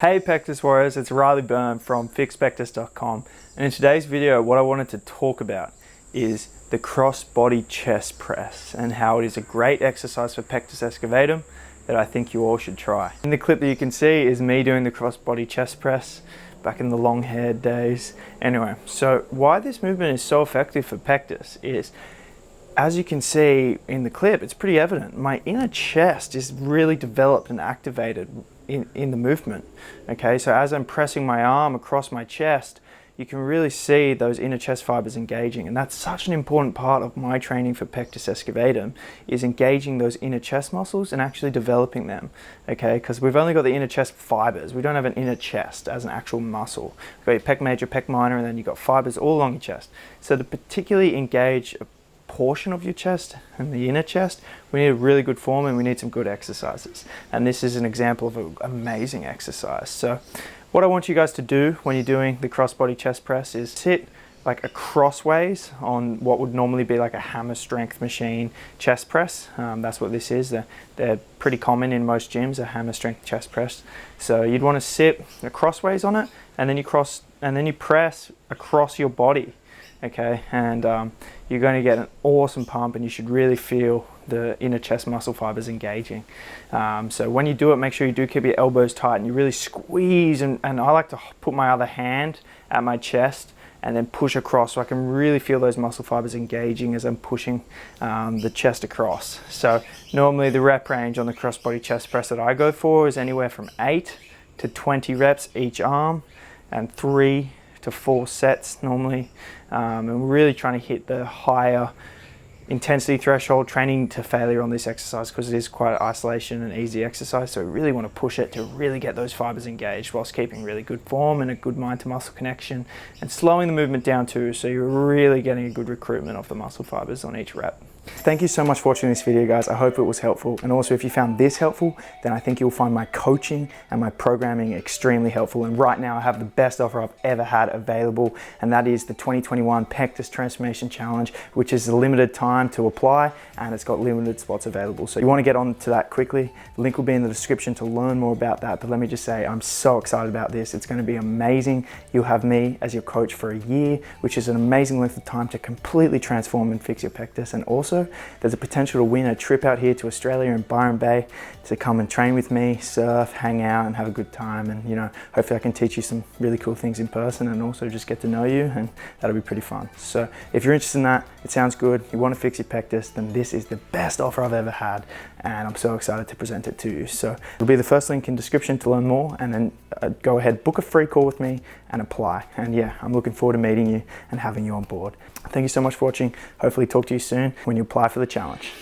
Hey Pectus Warriors, it's Byrne from FixPectus.com, and in today's video what I wanted to talk about is the crossbody chest press and how it is a great exercise for Pectus Excavatum that I think you all should try. In the clip that you can see is me doing the crossbody chest press back in the long haired days. Anyway, so why this movement is so effective for Pectus is, as you can see in the clip, it's pretty evident. My inner chest is really developed and activated in the movement. Okay, so as I'm pressing my arm across my chest, you can really see those inner chest fibers engaging, and that's such an important part of my training for Pectus Excavatum, is engaging those inner chest muscles and actually developing them. Okay, because we've only got the inner chest fibers, we don't have an inner chest as an actual muscle. You've got your pec major, pec minor, and then you've got fibers all along your chest. So to particularly engage portion of your chest and the inner chest, we need a really good form and we need some good exercises, and this is an example of an amazing exercise. So what I want you guys to do when you're doing the crossbody chest press is sit like a crossways on what would normally be like a hammer strength machine chest press. That's what this is. They're pretty common in most gyms, a hammer strength chest press. So you'd want to sit crossways on it, and then you press across your body. Okay, and you're going to get an awesome pump, and you should really feel the inner chest muscle fibers engaging. So when you do it, make sure you do keep your elbows tight and you really squeeze, and I like to put my other hand at my chest and then push across so I can really feel those muscle fibers engaging as I'm pushing the chest across. So normally the rep range on the crossbody chest press that I go for is anywhere from 8 to 20 reps each arm, and 3 to 4 sets normally, and we're really trying to hit the higher intensity threshold, training to failure on this exercise because it is quite an isolation and easy exercise, so we really want to push it to really get those fibers engaged whilst keeping really good form and a good mind to muscle connection, and slowing the movement down too, so you're really getting a good recruitment of the muscle fibers on each rep. Thank you so much for watching this video, guys. I hope it was helpful, and also if you found this helpful, then I think you'll find my coaching and my programming extremely helpful. And right now I have the best offer I've ever had available, and that is the 2021 Pectus Transformation Challenge, which is a limited time to apply, and it's got limited spots available. So you want to get on to that quickly. The link will be in the description to learn more about that, but let me just say I'm so excited about this. It's going to be amazing. You'll have me as your coach for a year, which is an amazing length of time to completely transform and fix your pectus. And also there's a potential to win a trip out here to Australia in Byron Bay to come and train with me, surf, hang out and have a good time, and hopefully I can teach you some really cool things in person and also just get to know you, and that'll be pretty fun. So if you're interested in that, it sounds good, you want to fix your pectus, then this is the best offer I've ever had, and I'm so excited to present it to you. So it'll be the first link in description to learn more, and then go ahead, book a free call with me and apply. And yeah, I'm looking forward to meeting you and having you on board. Thank you so much for watching. Hopefully talk to you soon when you apply for the challenge.